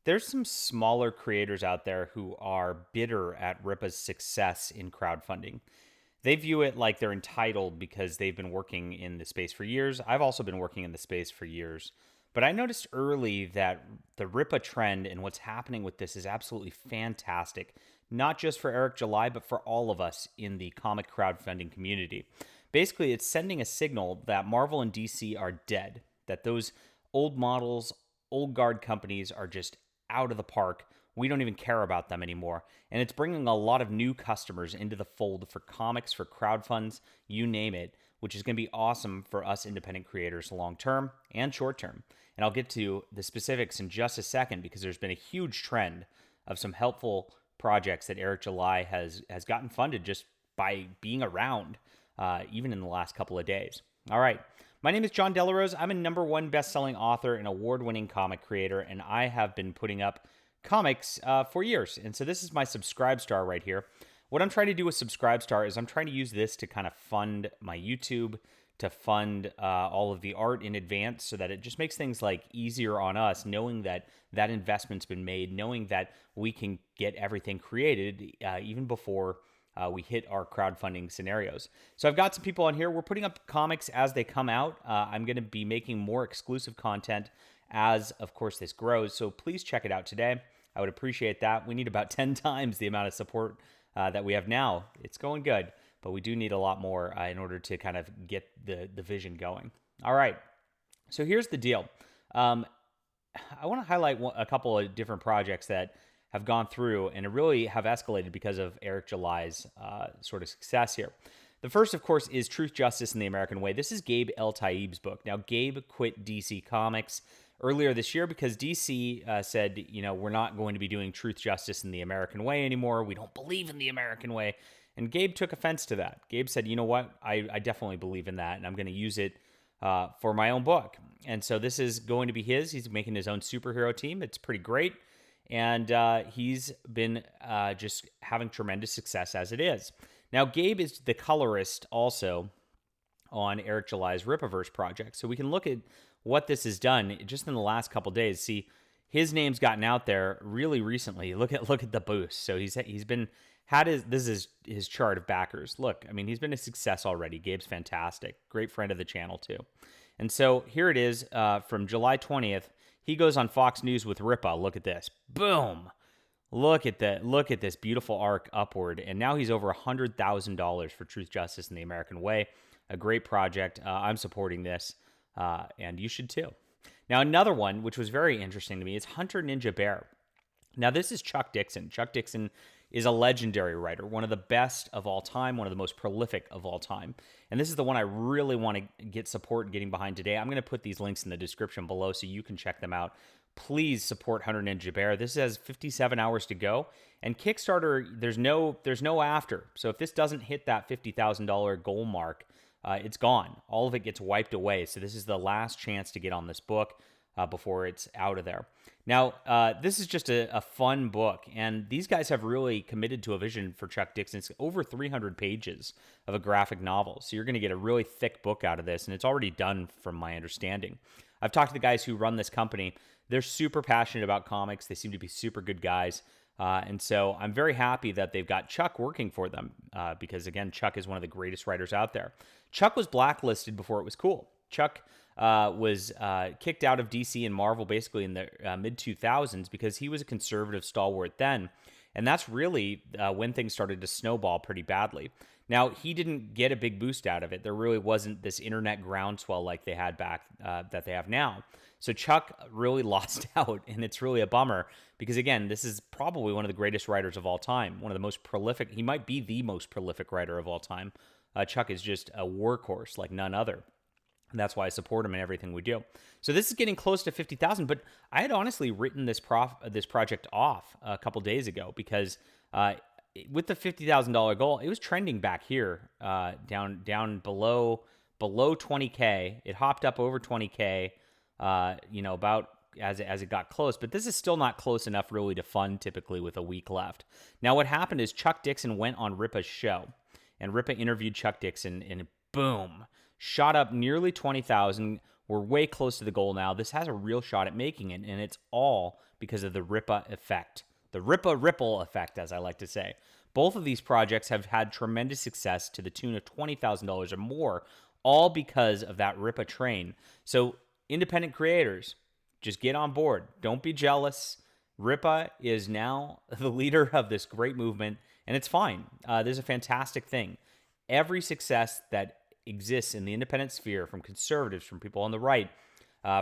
There's some smaller creators out there who are bitter at Rippa's success in crowdfunding. They view it like they're entitled because they've been working in the space for years. I've also been working in the space for years. But I noticed early that the Rippa trend and what's happening with this is absolutely fantastic, not just for Eric July, but for all of us in the comic crowdfunding community. Basically, it's sending a signal that Marvel and DC are dead, that those old models, old guard companies are just out of the park. We don't even care about them anymore. And it's bringing a lot of new customers into the fold for comics, for crowd funds, you name it, which is going to be awesome for us independent creators long term and short term. And I'll get to the specifics in just a second because there's been a huge trend of some helpful projects that Eric July has gotten funded just by being around, even in the last couple of days. All right. My name is John Delarose. I'm a #1 best-selling author and award-winning comic creator, and I have been putting up comics for years. And so this is my Subscribe right here. What I'm trying to do with Subscribe is I'm trying to use this to kind of fund my YouTube, to fund all of the art in advance, so that it just makes things like easier on us, knowing that that investment's been made, knowing that we can get everything created even before we hit our crowdfunding scenarios. So I've got some people on here. We're putting up comics as they come out. I'm going to be making more exclusive content as, of course, this grows. So please check it out today. I would appreciate that. We need about 10 times the amount of support that we have now. It's going good, but we do need a lot more in order to kind of get the vision going. All right. So here's the deal. I want to highlight a couple of different projects that have gone through and really have escalated because of Eric July's sort of success here. The first, of course, is Truth, Justice, and the American Way. This is Gabe El-Taib's book. Now, Gabe quit DC Comics earlier this year because DC said, we're not going to be doing Truth, Justice, and the American Way anymore. We don't believe in the American Way. And Gabe took offense to that. Gabe said, you know what? I definitely believe in that, and I'm going to use it for my own book. And so this is going to be his. He's making his own superhero team. It's pretty great. And he's been just having tremendous success as it is. Now, Gabe is the colorist also on Eric July's Rippaverse project. So we can look at what this has done just in the last couple days. See, his name's gotten out there really recently. Look at the boost. So he's been this is his chart of backers. Look, I mean, he's been a success already. Gabe's fantastic. Great friend of the channel too. And so here it is from July 20th. He goes on Fox News with Rippa. Look at this. Boom. Look at that. Look at this beautiful arc upward. And now he's over $100,000 for Truth, Justice, and the American Way. A great project. I'm supporting this, and you should too. Now, another one, which was very interesting to me, is Hunter Ninja Bear. Now, this is Chuck Dixon. Chuck Dixon is a legendary writer, one of the best of all time, one of the most prolific of all time. And this is the one I really want to get support getting behind today. I'm going to put these links in the description below so you can check them out. Please support Hunter Ninja Bear. This has 57 hours to go. And Kickstarter, there's no after. So if this doesn't hit that $50,000 goal mark, it's gone. All of it gets wiped away. So this is the last chance to get on this book before it's out of there. Now, this is just a fun book, and these guys have really committed to a vision for Chuck Dixon. It's over 300 pages of a graphic novel, so you're going to get a really thick book out of this, and it's already done from my understanding. I've talked to the guys who run this company. They're super passionate about comics. They seem to be super good guys, and so I'm very happy that they've got Chuck working for them because, again, Chuck is one of the greatest writers out there. Chuck was blacklisted before it was cool. Chuck was kicked out of DC and Marvel basically in the mid-2000s because he was a conservative stalwart then. And that's really when things started to snowball pretty badly. Now, he didn't get a big boost out of it. There really wasn't this internet groundswell like they had back that they have now. So Chuck really lost out, and it's really a bummer because, again, this is probably one of the greatest writers of all time, one of the most prolific. He might be the most prolific writer of all time. Chuck is just a workhorse like none other. And that's why I support him in everything we do. So this is getting close to 50,000, but I had honestly written this project off a couple days ago because with the $50,000 goal, it was trending back here down below 20K. It hopped up over 20K, about as it got close, but this is still not close enough really to fund typically with a week left. Now what happened is Chuck Dixon went on Rippa's show, and Rippa interviewed Chuck Dixon, and boom, shot up nearly 20,000. We're way close to the goal now. This has a real shot at making it, and it's all because of the Rippa effect. The Rippa ripple effect, as I like to say. Both of these projects have had tremendous success to the tune of $20,000 or more, all because of that Rippa train. So, independent creators, just get on board. Don't be jealous. Rippa is now the leader of this great movement, and it's fine. This is a fantastic thing. Every success that exists in the independent sphere, from conservatives, from people on the right,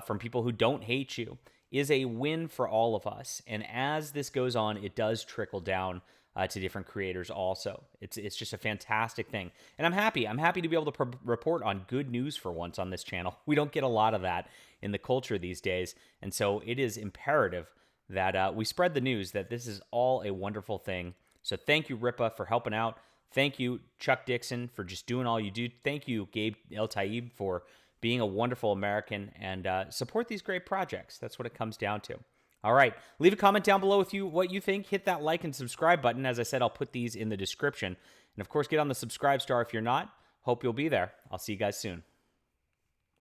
from people who don't hate you, is a win for all of us. And as this goes on, it does trickle down to different creators also. It's just a fantastic thing. And I'm happy. I'm happy to be able to report on good news for once on this channel. We don't get a lot of that in the culture these days. And so it is imperative that we spread the news that this is all a wonderful thing. So thank you, Rippa, for helping out. Thank you, Chuck Dixon, for just doing all you do. Thank you, Gabe El-Taib, for being a wonderful American, and support these great projects. That's what it comes down to. All right, leave a comment down below with what you think. Hit that like and subscribe button. As I said, I'll put these in the description. And of course, get on the subscribe star if you're not. Hope you'll be there. I'll see you guys soon.